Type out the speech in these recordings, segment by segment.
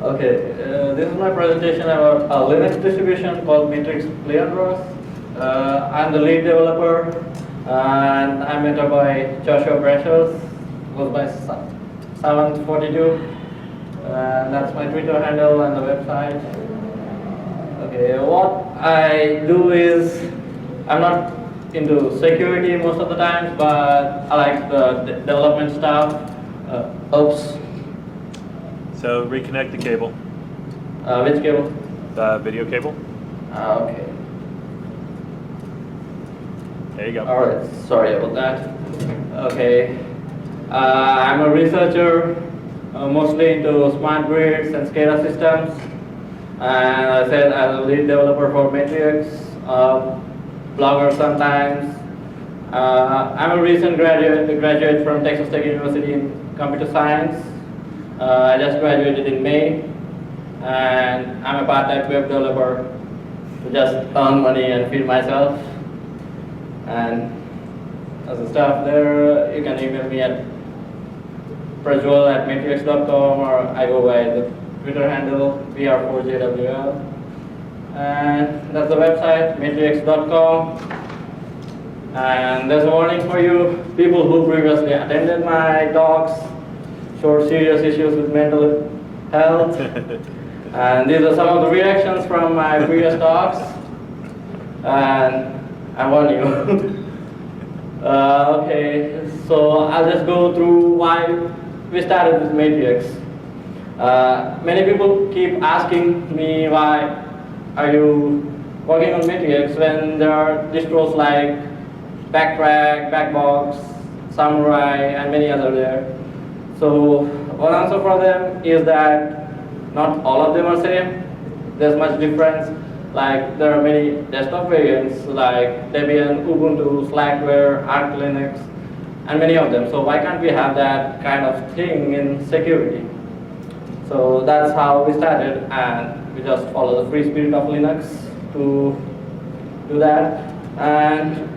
Okay, this is my presentation about a Linux distribution called Matriux Leandros. I'm the lead developer, and I'm mentored by Joshua Brashos, who's my 742, and that's my Twitter handle and the website. Okay, what I do is, I'm not into security most of the times, but I like the development stuff. Oops. So reconnect the cable. Which cable? The video cable. Okay. There you go. All right. Sorry about that. Okay. I'm a researcher, mostly into smart grids and SCADA systems. And I said I'm a lead developer for Matriux, blogger sometimes. I'm a recent graduate from Texas Tech University in computer science. I just graduated in May, and I'm a part-time web developer to just earn money and feed myself. And as a staff there, you can email me at prajwal@matrix.com, or I go by the Twitter handle PR4JWL. And that's the website, matrix.com. And there's a warning for you, people who previously attended my talks showed serious issues with mental health. And these are some of the reactions from my previous talks. And I warn you. Okay, so I'll just go through why we started with Matrix. Many people keep asking me, why are you working on Matrix when there are distros like Backtrack, Backbox, Samurai, and many others there. So one answer for them is that not all of them are same. There's much difference. Like there are many desktop variants like Debian, Ubuntu, Slackware, Arch Linux, and many of them. So why can't we have that kind of thing in security? So that's how we started, and we just follow the free spirit of Linux to do that. And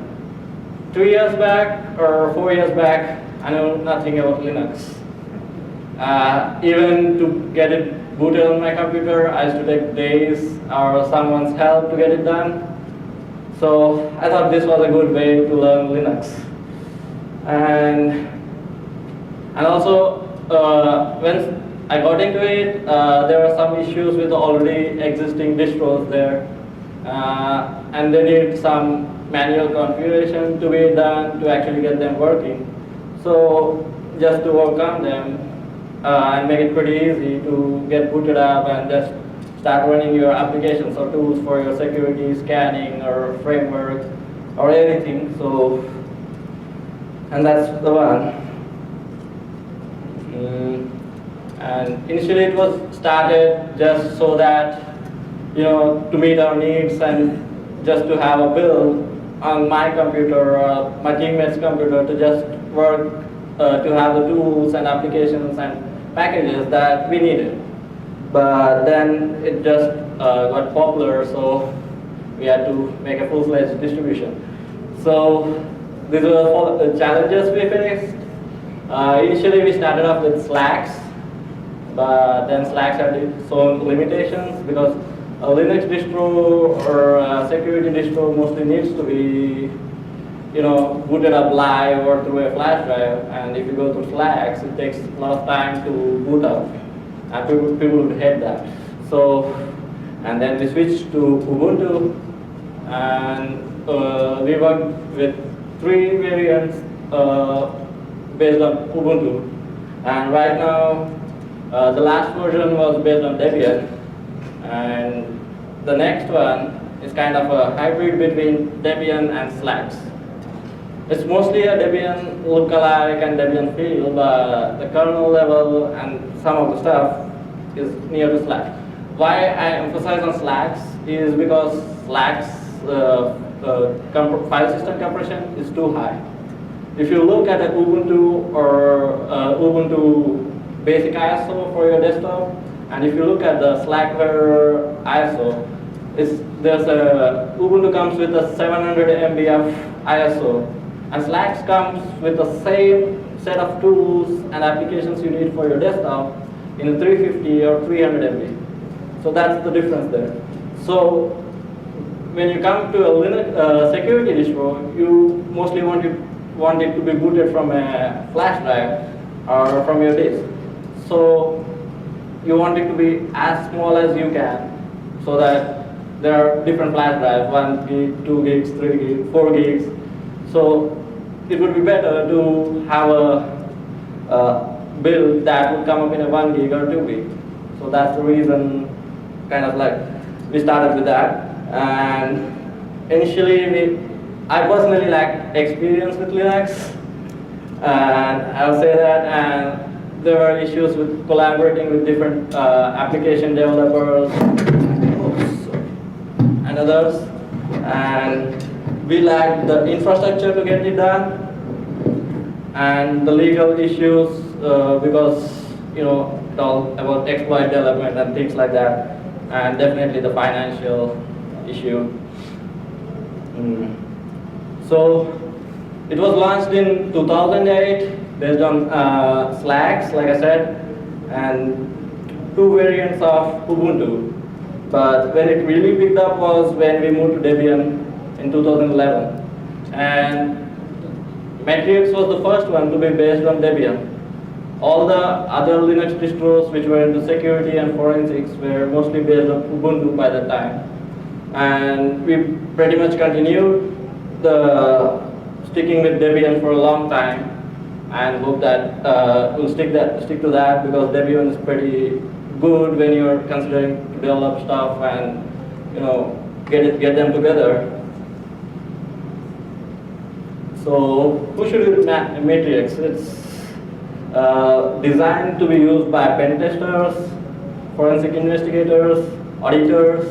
2 years back or 4 years back, I know nothing about Linux. Even to get it booted on my computer, I used to take days or someone's help to get it done. So I thought this was a good way to learn Linux. And also, when I got into it, there were some issues with the already existing distros there. And they need some manual configuration to be done to actually get them working. So just to overcome them, and make it pretty easy to get booted up and just start running your applications or tools for your security scanning or framework or anything. So, and that's the one. And initially it was started just so that, to meet our needs and just to have a build on my computer or my teammate's computer to just work, to have the tools and applications and packages that we needed. But then it just got popular, so we had to make a full-fledged distribution. So these were the challenges we faced. Initially we started off with Slacks, but then Slacks had its own limitations because a Linux distro or a security distro mostly needs to be booted up live or through a flash drive, and if you go through Slacks, it takes a lot of time to boot up, and people would hate that. So, and then we switched to Ubuntu, and we worked with 3 variants based on Ubuntu, and right now the last version was based on Debian, and the next one is kind of a hybrid between Debian and Slacks. It's mostly a Debian lookalike and Debian feel, but the kernel level and some of the stuff is near to Slacks. Why I emphasize on Slacks is because Slacks file system compression is too high. If you look at a Ubuntu or Ubuntu basic ISO for your desktop, and if you look at the Slackware ISO, Ubuntu comes with a 700 MB of ISO, and Slacks comes with the same set of tools and applications you need for your desktop, in 350 or 300 MB. So that's the difference there. So when you come to a Linux security distro, you mostly want it to be booted from a flash drive or from your disk. So you want it to be as small as you can, so that there are different flash drives, 1 gig, 2 gigs, 3 gigs, 4 gigs. So it would be better to have a build that would come up in a 1 gig or 2 gig. So that's the reason, kind of like, we started with that. And initially, I personally lacked experience with Linux, and I'll say that. And there were issues with collaborating with different application developers and others, and we lacked the infrastructure to get it done, and the legal issues because it's all about exploit development and things like that, and definitely the financial issue. So it was launched in 2008 based on Slacks, like I said, and 2 variants of Ubuntu. But when it really picked up was when we moved to Debian in 2011. And Matriux was the first one to be based on Debian. All the other Linux distros which were into security and forensics were mostly based on Ubuntu by that time. And we pretty much continued sticking with Debian for a long time, and hope that we'll stick to that, because Debian is pretty good when you're considering to develop stuff and get them together. So who should use Matriux? It's designed to be used by pen testers, forensic investigators, auditors,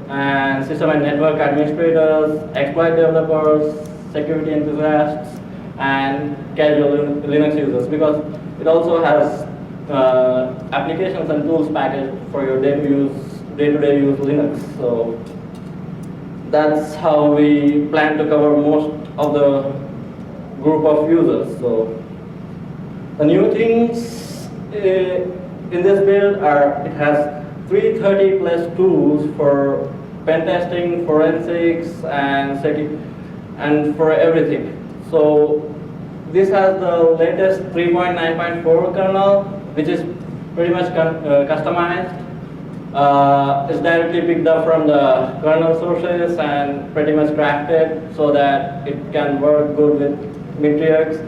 and system and network administrators, exploit developers, security enthusiasts, and casual Linux users, because it also has applications and tools packaged for your day-to-day use Linux. So that's how we plan to cover most of the group of users. So the new things in this build are, it has 330 plus tools for pen testing, forensics, and for everything. So this has the latest 3.9.4 kernel, which is pretty much customized. It's directly picked up from the kernel sources and pretty much crafted so that it can work good with Matriux.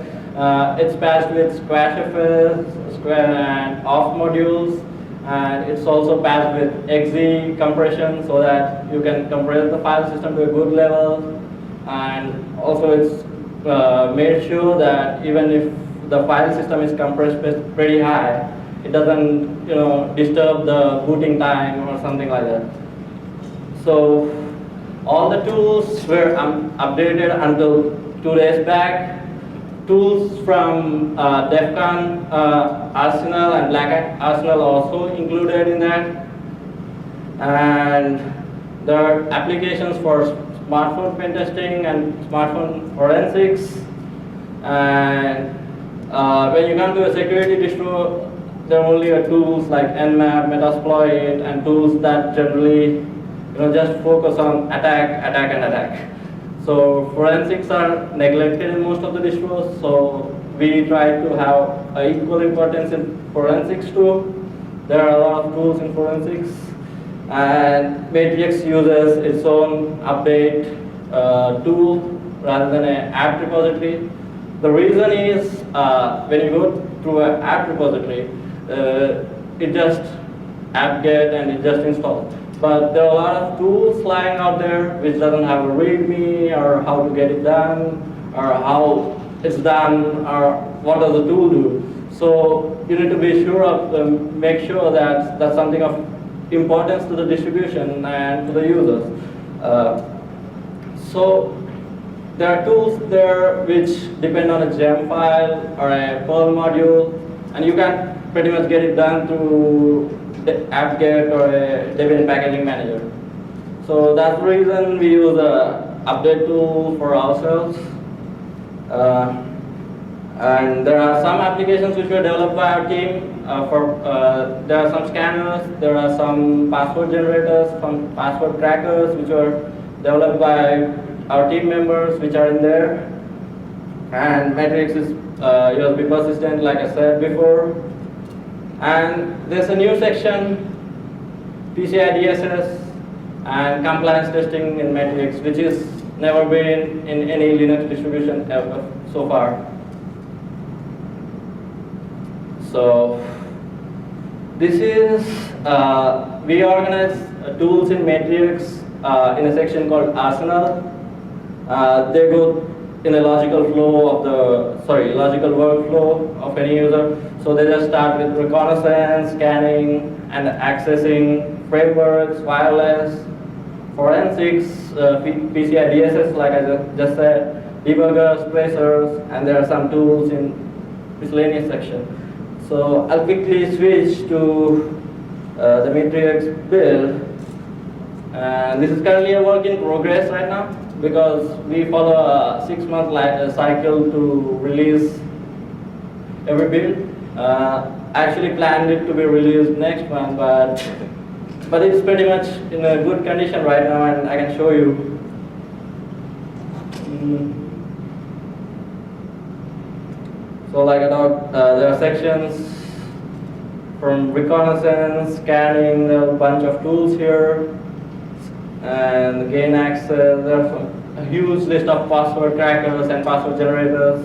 It's patched with SquashFS, Square and Off modules, and it's also patched with exe compression so that you can compress the file system to a good level. And also it's made sure that even if the file system is compressed pretty high, it doesn't disturb the booting time or something like that. So all the tools were updated until 2 days back. Tools from DEF CON Arsenal and Black Hat Arsenal are also included in that. And there are applications for smartphone pen testing and smartphone forensics. And when you come to a security distro, there are only tools like Nmap, Metasploit, and tools that generally just focus on attack. So forensics are neglected in most of the distros, so we try to have equal importance in forensics too. There are a lot of tools in forensics, and Matriux uses its own update tool rather than an apt repository. The reason is when you go through an apt repository, it just apt-get and it just installs. But there are a lot of tools lying out there which doesn't have a README or how to get it done or how it's done or what does the tool do. So you need to be sure of make sure that that's something of importance to the distribution and to the users. So there are tools there which depend on a gem file or a Perl module, and you can pretty much get it done through the apt-get or a Debian packaging manager. So that's the reason we use a update tool for ourselves. And there are some applications which were developed by our team. There are some scanners, there are some password generators, some password crackers which were developed by our team members, which are in there. And Matriux is USB persistent, like I said before. And there's a new section, PCI DSS and compliance testing in Matriux, which is never been in any Linux distribution ever so far. So this is, we organize tools in Matriux in a section called Arsenal. They go in a logical logical workflow of any user. So they just start with reconnaissance, scanning, and accessing frameworks, wireless, forensics, PCI DSS, like I just said, debuggers, tracers, and there are some tools in miscellaneous section. So I'll quickly switch to the Matriux build. And this is currently a work in progress right now because we follow a 6-month cycle to release every build. I actually planned it to be released next month, but it's pretty much in a good condition right now, and I can show you. So like I thought, there are sections from reconnaissance, scanning, there are a bunch of tools here, and gain access. There's a huge list of password crackers and password generators,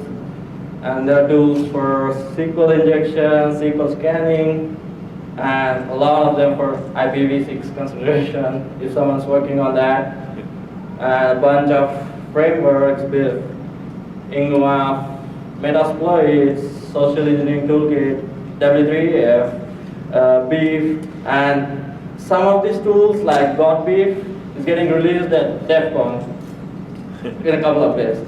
and there are tools for SQL injection, SQL scanning, and a lot of them for IPv6 consideration if someone's working on that. And a bunch of frameworks built, INGMA, Metasploit, Social Engineering Toolkit, W3EF, Beef, and some of these tools like Beef is getting released at DEF CON in a couple of days.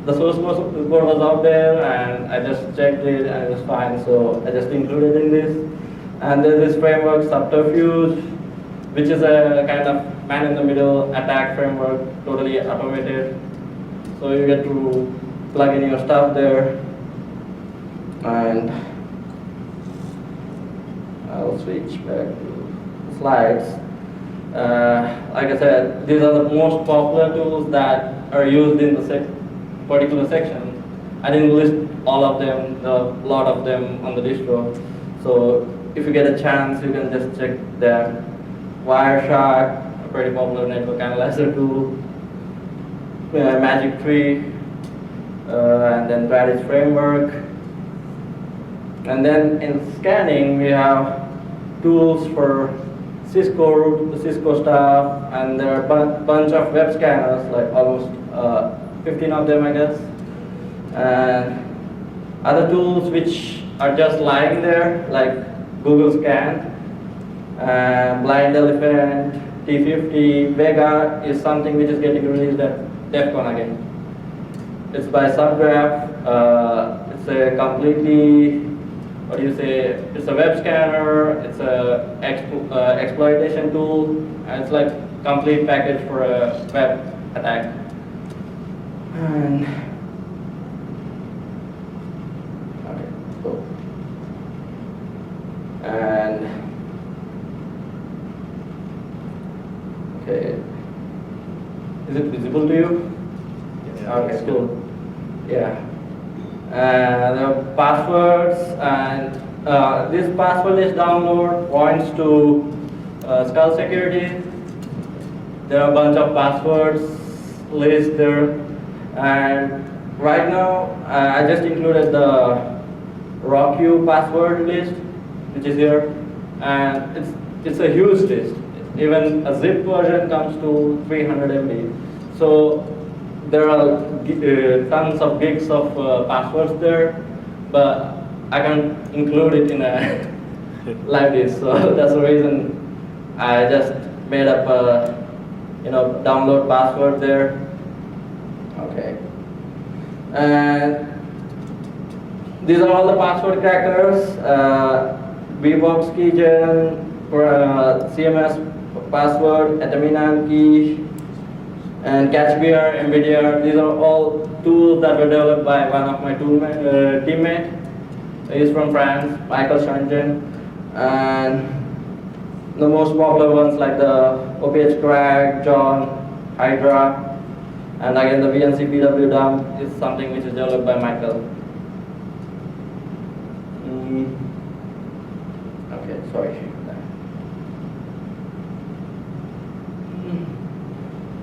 The source code was out there, and I just checked it, and it was fine, so I just included in this. And there's this framework, Subterfuge, which is a kind of man-in-the-middle attack framework, totally automated. So you get to plug in your stuff there, and I'll switch back to slides. Like I said, these are the most popular tools that are used in the particular section. I didn't list all of them, there are a lot of them on the distro. So if you get a chance, you can just check them. Wireshark, a pretty popular network analyzer tool. Matriux, and then Paris framework. And then in scanning, we have tools for Cisco stuff, and there are a bunch of web scanners, like almost 15 of them, I guess. And other tools which are just lying there, like Google Scan, Blind Elephant, T50, Vega is something which is getting released at DEF CON again. It's by Subgraph. It's a completely, it's a web scanner, it's a exploitation tool, and it's like complete package for a web attack. And okay, cool. And okay, is it visible to you? Yeah, okay, cool. Yeah. The passwords, and this password list download points to Skull Security. There are a bunch of passwords list there, and right now I just included the ROQ password list, which is here, and it's a huge list. Even a zip version comes to 300 MB. So there are tons of gigs of passwords there, but I can't include it in a like this. So that's the reason I just made up a download password there. Okay, and these are all the password crackers. Bebox keygen, CMS password, Atominan key, and Catchbear, MBDR. These are all tools that were developed by one of my teammates. He's from France, Michael Shangin. And the most popular ones like the OPH Crack, John, Hydra, and again the VNC PW dump is something which is developed by Michael. Okay, sorry.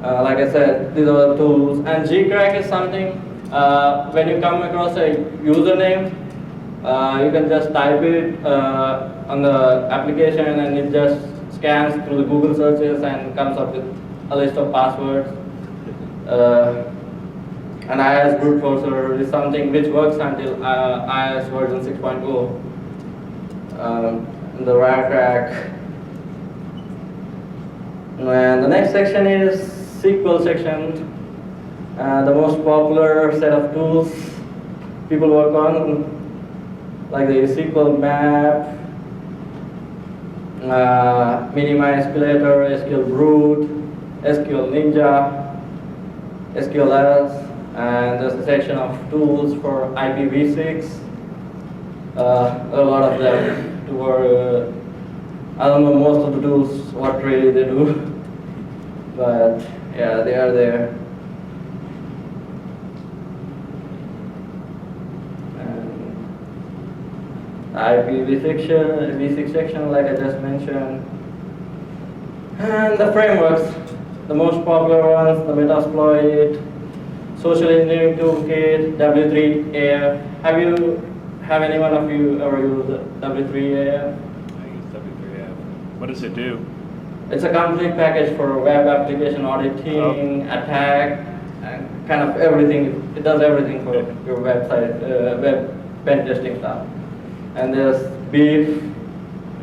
Like I said, these are the tools. And Gcrack is something, when you come across a username, you can just type it on the application and it just scans through the Google searches and comes up with a list of passwords. And IIS brute forcer is something which works until IIS version 6.0. The Rarecrack. And the next section is SQL section. The most popular set of tools people work on, like the SQL map, Minima Escalator, SQL Brute, SQL Ninja, SQLS, and there's a section of tools for IPv6. A lot of them. I don't know most of the tools, what really they do, but yeah, they are there. IPv6 section, like I just mentioned. And the frameworks, the most popular ones, the Metasploit, Social Engineering Toolkit, W3AF. Have any one of you ever used W3AF? I use W3AF. What does it do? It's a complete package for web application auditing, attack, and kind of everything. It does everything for your website, web pen testing stuff. And there's Beef.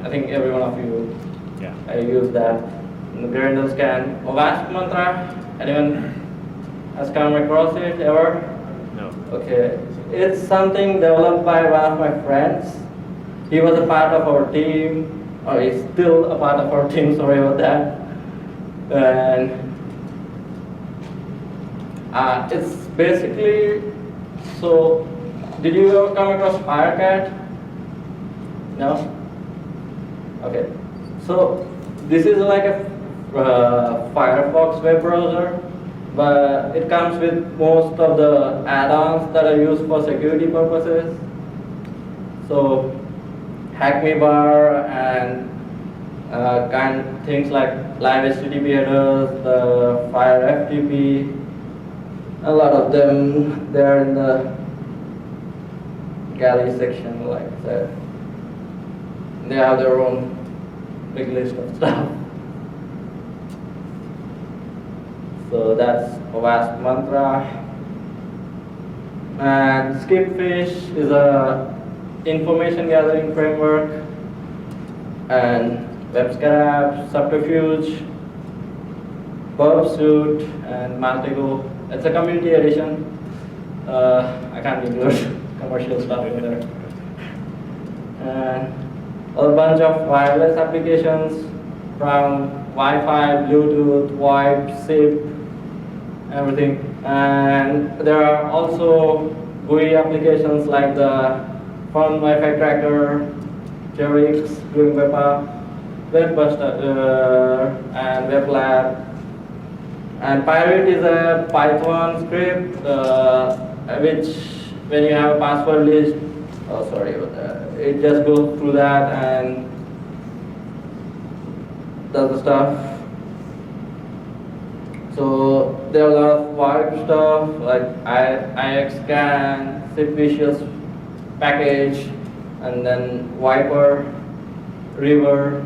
I think every one of you use that. And the Grendel scan. Avast Mantra. Anyone has come across it ever? No. Okay. It's something developed by one of my friends. He was a part of our team, or he's still a part of our team. Sorry about that. And it's basically, so did you ever come across Firecat? No? Okay. So this is like a Firefox web browser, but it comes with most of the add-ons that are used for security purposes. So HackMeBar and things like live HTTP headers, the Fire FTP, a lot of them there in the galley section, like I said. They have their own big list of stuff. So that's Avast Mantra. And Skipfish is a information gathering framework. And WebScarab, Subterfuge, Pursuit, and Matriux. It's a community edition. I can't include commercial stuff in there. And a bunch of wireless applications from Wi-Fi, Bluetooth, VoIP, SIP, everything. And there are also GUI applications like the Fun Wi-Fi Tracker, Jerix, Doing WebBuster, and WebLab. And Pirate is a Python script which, when you have a password list, oh sorry about that, it just goes through that and does the stuff. So there are a lot of wired stuff like IXScan, SIPVicious package, and then Viper, River,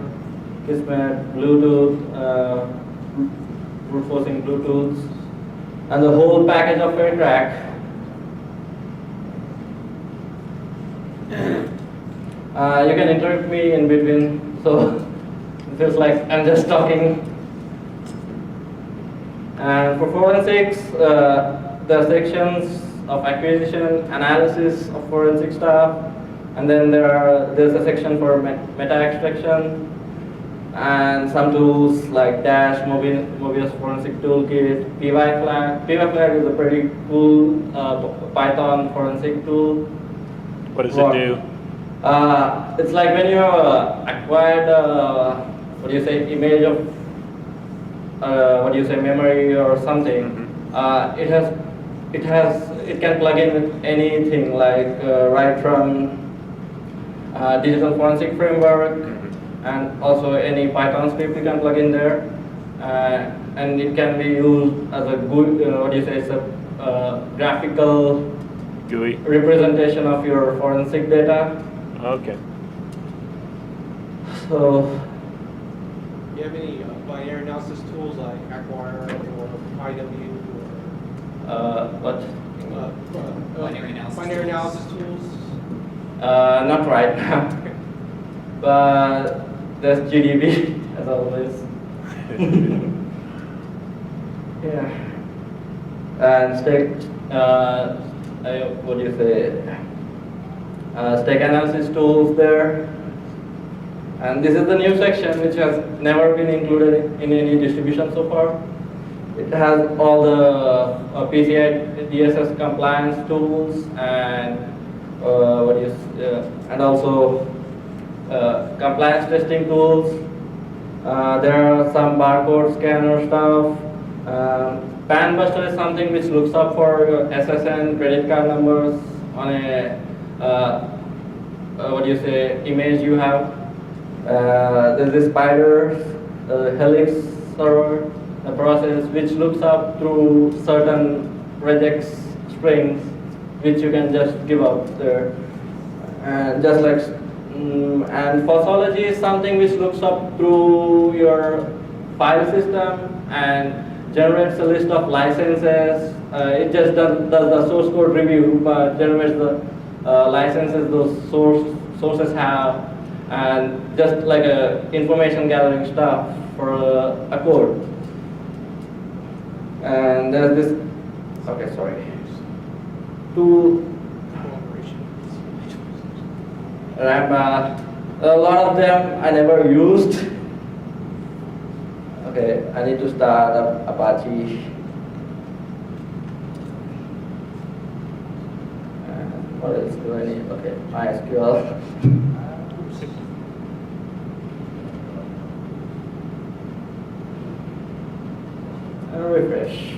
Kismet, Bluetooth, brute forcing Bluetooth, and the whole package of AirTrack. You can interrupt me in between, so it feels like I'm just talking. And for forensics, there are sections of acquisition, analysis of forensic stuff, and then there's a section for meta extraction. and some tools like Dash, Mobius Forensic Toolkit, PY Flag is a pretty cool Python forensic tool. What does it do? It's like when you acquired, what do you say, image of, memory or something. It can plug in with anything, like right from digital forensic framework, and also any Python script you can plug in there, and it can be used as a good, it's a graphical GUI? representation of your forensic data. Okay. So, Do you have any binary analysis tools like Acquire or IW what? or binary analysis tools? Not right now, but there's GDB as always. Yeah, and stack analysis tools there. And this is the new section which has never been included in any distribution so far. It has all the PCI DSS compliance tools and and also compliance testing tools. There are some barcode scanner stuff. PanBuster is something which looks up for your SSN credit card numbers on a image you have. There's this spider helix server, a process which looks up through certain regex strings which you can just give out there. And just like and pathology is something which looks up through your file system and generates a list of licenses. It just does the source code review, but generates the licenses those sources have, and just like a information gathering stuff for a code. And there's this, okay, sorry, tool. A lot of them I never used. Okay, I need to start up Apache. What else do I need? Okay, MySQL. And refresh.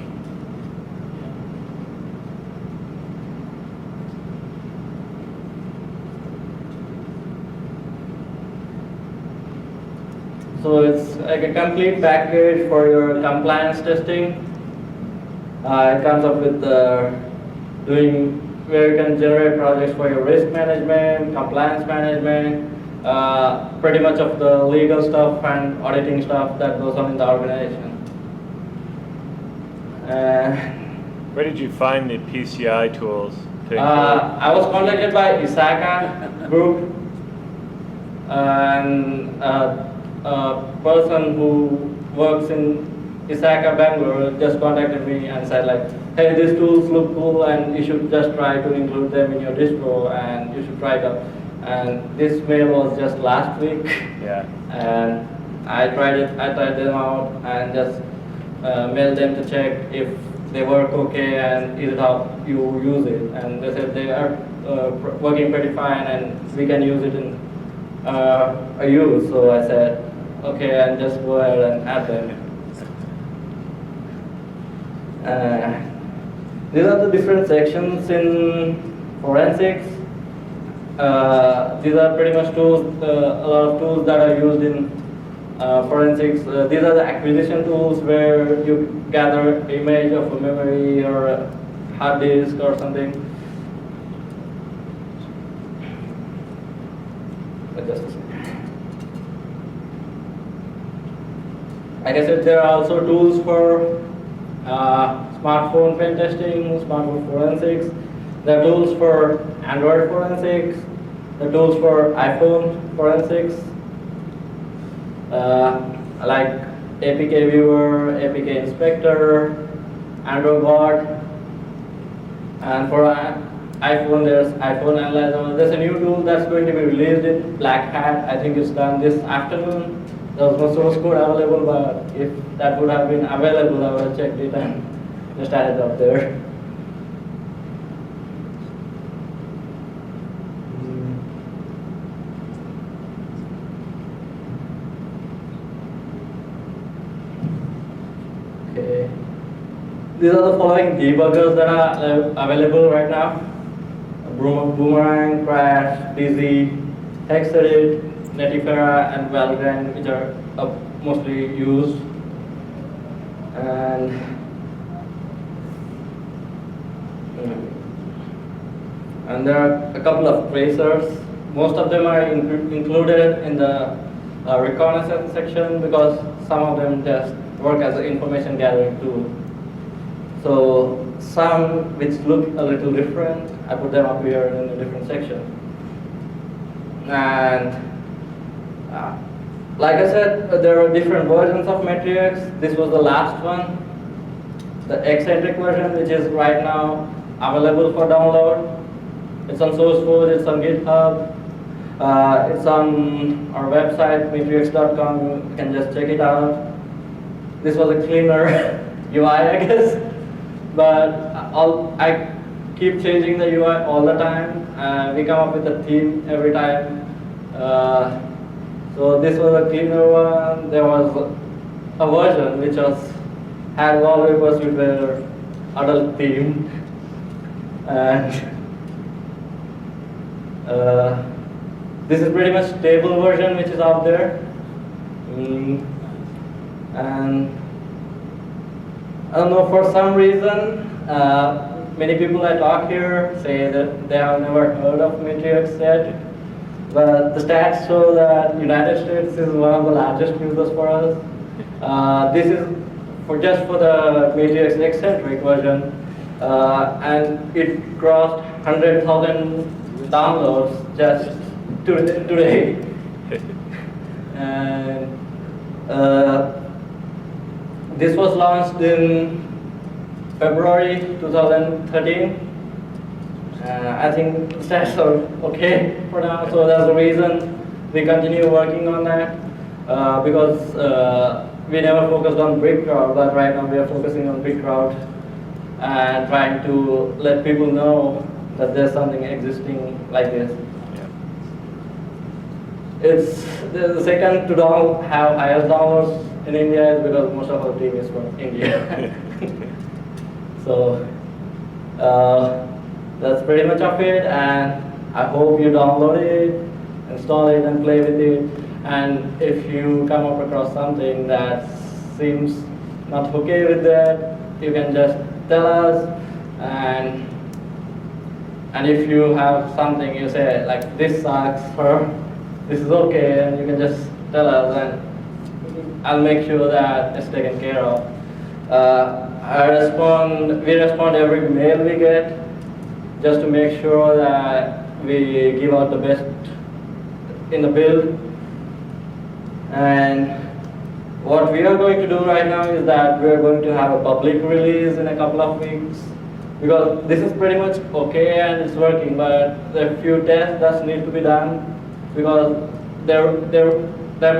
So it's like a complete package for your compliance testing. It comes up with doing where you can generate projects for your risk management, compliance management, pretty much of the legal stuff and auditing stuff that goes on in the organization. Where did you find the PCI tools? I was contacted by ISACA group, and a person who works in ISACA Bangalore just contacted me and said like, hey, these tools look cool and you should just try to include them in your distro and you should try it out. And this mail was just last week. Yeah. And I tried them out and just mailed them to check if they work okay and is it how you use it. And they said they are working pretty fine and we can use it in a use. So I said, okay, and just go ahead and add them. These are the different sections in forensics. These are pretty much tools, a lot of tools that are used in forensics. These are the acquisition tools where you gather an image of a memory or a hard disk or something. Just a second. Like I said, there are also tools for smartphone pen testing, smartphone forensics. There are tools for Android forensics. There are tools for iPhone forensics, like APK Viewer, APK Inspector, Android Bot. And for iPhone, there's iPhone Analyzer. There's a new tool that's going to be released in Black Hat. I think it's done this afternoon. there was no source code available, but if that would have been available, I would have checked it and just added up there. Okay. These are the following debuggers that are available right now. Boomerang, Crash, Dizzy, Hexedit, Netifera, and Valgrind, which are mostly used. And there are a couple of tracers. Most of them are included in the reconnaissance section because some of them just work as an information gathering tool. So some which look a little different, I put them up here in a different section. And like I said, there are different versions of Matriux. This was the last one, the eccentric version, which is right now available for download. It's on SourceForge, it's on GitHub, it's on our website, matriux.com. You can just check it out. This was a cleaner UI, I guess, but I keep changing the UI all the time. We come up with a theme every time. So this was a cleaner one. There was a version which had wallpapers with their adult theme, and this is pretty much stable version which is out there. And I don't know, for some reason, many people I talk here say that they have never heard of Matriux yet. But the stats show that United States is one of the largest users for us. This is just for the Matriux eccentric version, and it crossed 100,000 downloads just today. And this was launched in February 2013. I think the stats are okay for now, so that's the reason we continue working on that, because we never focused on BitCrowd, but right now we are focusing on BitCrowd and trying to let people know that there's something existing like this. It's the second to have highest downloads in India is because most of our team is from India. So that's pretty much of it, and I hope you download it, install it, and play with it. And if you come up across something that seems not okay with that, you can just tell us. And if you have something you say like this sucks or this is okay, and you can just tell us, and I'll make sure that it's taken care of. We respond every mail we get, just to make sure that we give out the best in the build. And what we are going to do right now is that we are going to have a public release in a couple of weeks, because this is pretty much okay and it's working, but there are a few tests that need to be done, because there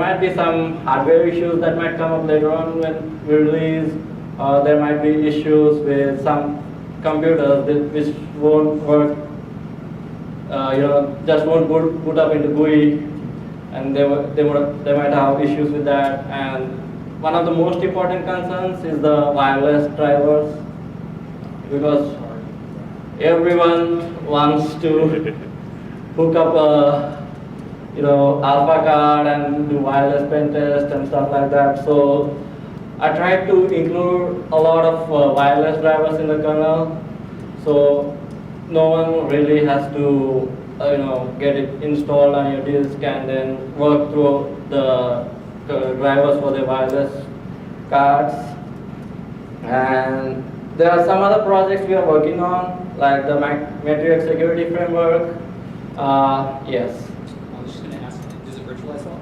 might be some hardware issues that might come up later on when we release, or there might be issues with some computers which won't work, just won't boot up into GUI, and they might have issues with that. And one of the most important concerns is the wireless drivers, because everyone wants to hook up a alpha card and do wireless pen test and stuff like that. So I tried to include a lot of wireless drivers in the kernel, so no one really has to get it installed on your disk and then work through the drivers for the wireless cards. And there are some other projects we are working on, like the Matriux security framework. Yes. I was just going to ask, does it virtualize well?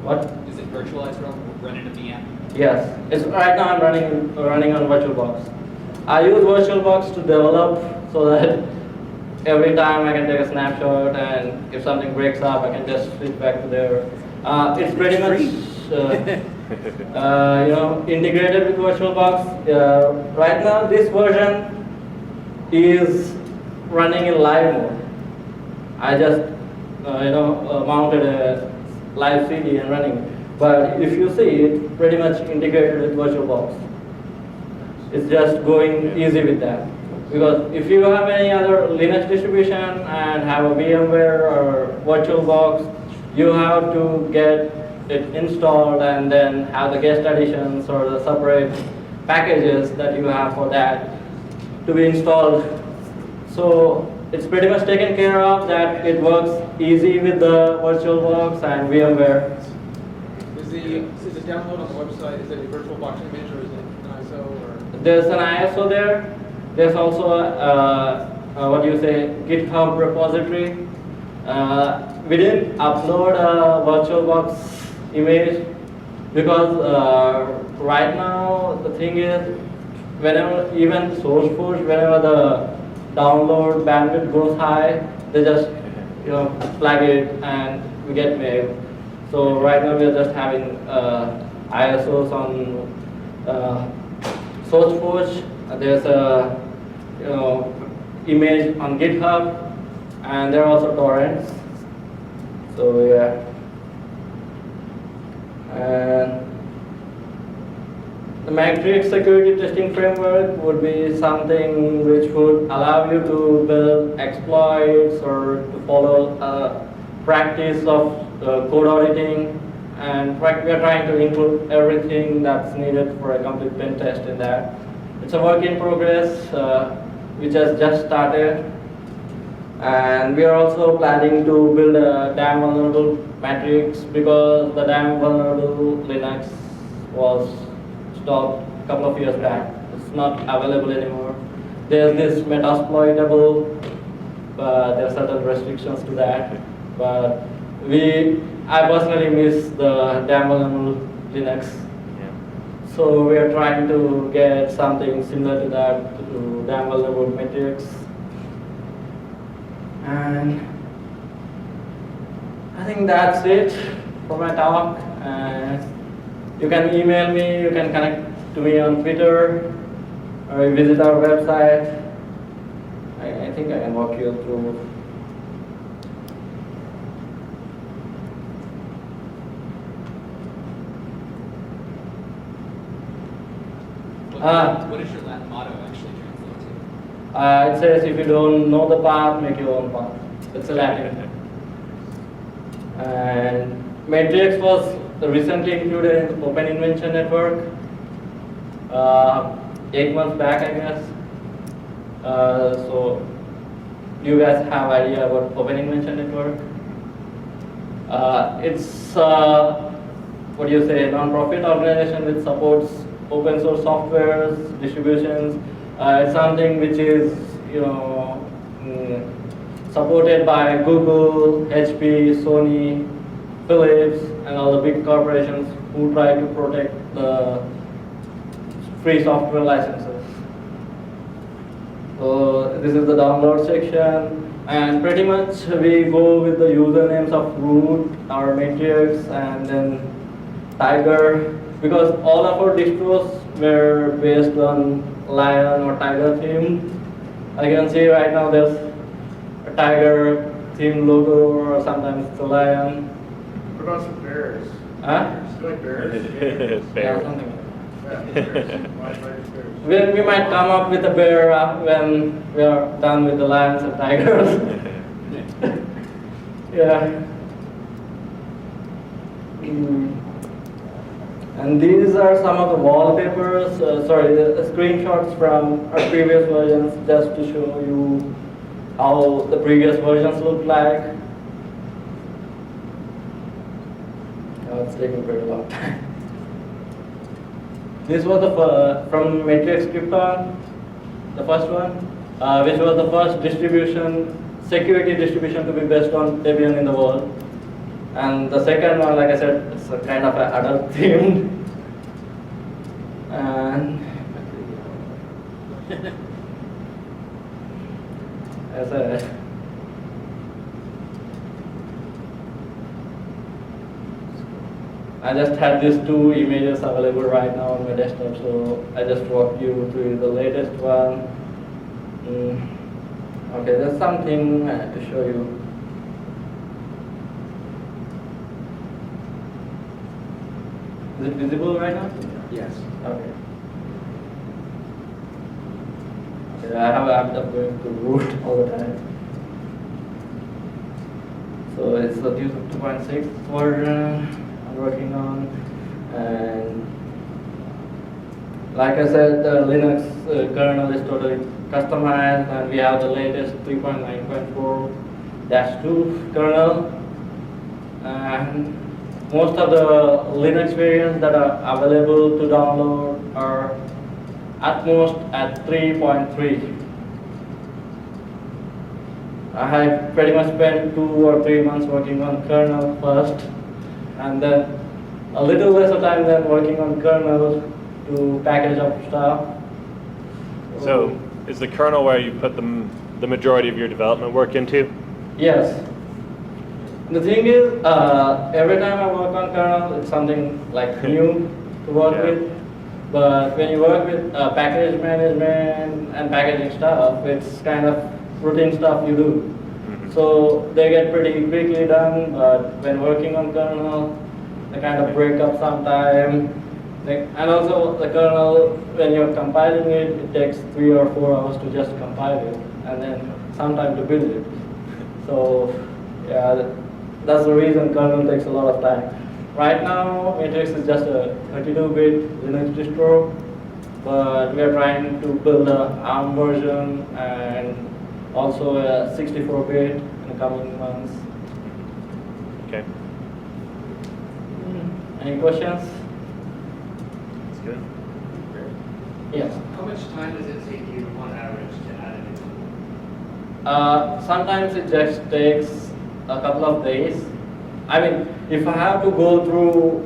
What? Is it virtualized well? Run in a VM? Yes. Right now I'm running on VirtualBox. I use VirtualBox to develop so that every time I can take a snapshot, and if something breaks up, I can just switch back to there. It's pretty much integrated with VirtualBox. Right now, this version is running in live mode. I just mounted a live CD and running. But if you see it, pretty much integrated with VirtualBox. It's just going easy with that. Because if you have any other Linux distribution and have a VMware or VirtualBox, you have to get it installed and then have the guest additions or the separate packages that you have for that to be installed. So it's pretty much taken care of that it works easy with the VirtualBox and VMware. Is the download on the website, is it a VirtualBox image or is it an ISO? Or? There's an ISO there. There's also GitHub repository. We didn't upload a VirtualBox image because right now the thing is, whenever even SourceForge, whenever the download bandwidth goes high, they just flag it and we get mail. So right now we are just having ISOs on SourceForge. There's a image on GitHub, and there are also torrents. So yeah, and the Matriux security testing framework would be something which would allow you to build exploits or to follow a practice of code auditing, and we are trying to include everything that's needed for a complete pen test in that. It's a work in progress, which has just started, and we are also planning to build a damn vulnerable Matriux because the damn vulnerable Linux was stopped a couple of years back. It's not available anymore. There's this Metasploitable, but there are certain restrictions to that. But I personally miss the damn vulnerable Linux. So we are trying to get something similar to that, to damn vulnerable Matriux. And I think that's it for my talk. You can email me, you can connect to me on Twitter, or visit our website. I think I can walk you through. What does your Latin motto actually translate to? It says, if you don't know the path, make your own path. It's a Latin. And Matriux was recently included in the Open Invention Network 8 months back, I guess. So you guys have idea about Open Invention Network? It's a non-profit organization which supports open source softwares, distributions. It's something which is supported by Google, HP, Sony, Philips, and all the big corporations who try to protect the free software licenses. So this is the download section, and pretty much we go with the usernames of root, our Matrix, and then Tiger, because all of our distros were based on lion or tiger theme. As you can see right now there's a tiger theme logo, or sometimes it's a lion. What about some bears? Huh? Just like bears? Yeah, something like Yeah, bears. Wildlife bears. that. We might come up with a bear when we are done with the lions and tigers. Yeah. And these are some of the wallpapers, the screenshots from our previous versions, just to show you how the previous versions look like. Oh, it's taking pretty long time. This was from Matrix Krypton, the first one, which was the first security distribution to be based on Debian in the world. And the second one, like I said, it's a kind of an adult themed. And I just had these two images available right now on my desktop, so I just walked you through the latest one. Okay, there's something I have to show you. Is it visible right now? Yes. Okay. Okay, I have a habit of going to root all the time. So it's the 2.6 version I'm working on, and like I said, the Linux kernel is totally customized, and we have the latest 3.9.4-2 kernel, and most of the Linux variants that are available to download are at most at 3.3. I had pretty much spent 2 or 3 months working on kernel first, and then a little less of time than working on kernel to package up stuff. So, is the kernel where you put the majority of your development work into? Yes. The thing is, every time I work on kernel, it's something like new to work Yeah. with. But when you work with package management and packaging stuff, it's kind of routine stuff you do. So they get pretty quickly done, but when working on kernel, they kind of break up sometime. And also the kernel, when you're compiling it, it takes 3 or 4 hours to just compile it, and then some time to build it. So yeah, that's the reason kernel takes a lot of time. Right now, Matriux is just a 32-bit Linux distro, but we are trying to build a ARM version and also a 64-bit in the coming months. Okay. Any questions? That's good. Yes. How much time does it take you on average to add a new tool? Sometimes it just takes a couple of days. I mean, if I have to go through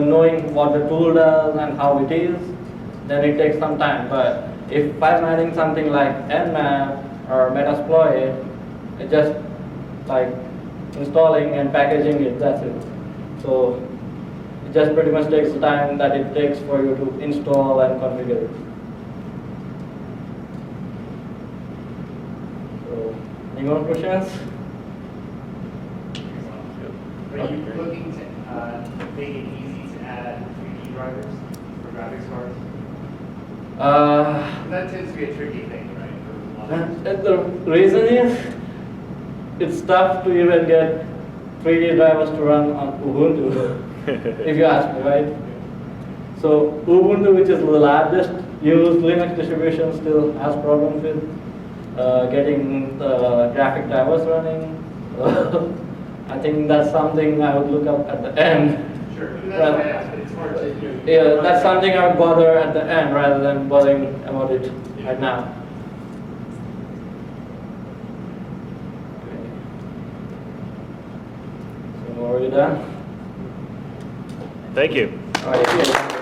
knowing what the tool does and how it is, then it takes some time. But if I'm adding something like Nmap or Metasploit, it's just like installing and packaging it, that's it. So it just pretty much takes the time that it takes for you to install and configure it. So, any more questions? Are you looking to make it easy to add 3D drivers for graphics cards? That tends to be a tricky thing, right? For a lot of The reason is, it's tough to even get 3D drivers to run on Ubuntu, if you ask me, right? So Ubuntu, which is the largest used Linux distribution, still has problems with getting the graphic drivers running. I think that's something I would look up at the end. Sure, that's why I asked, but it's hard to do. Yeah, that's something I would bother at the end rather than bothering about it right now. So are you done? Thank you. All right.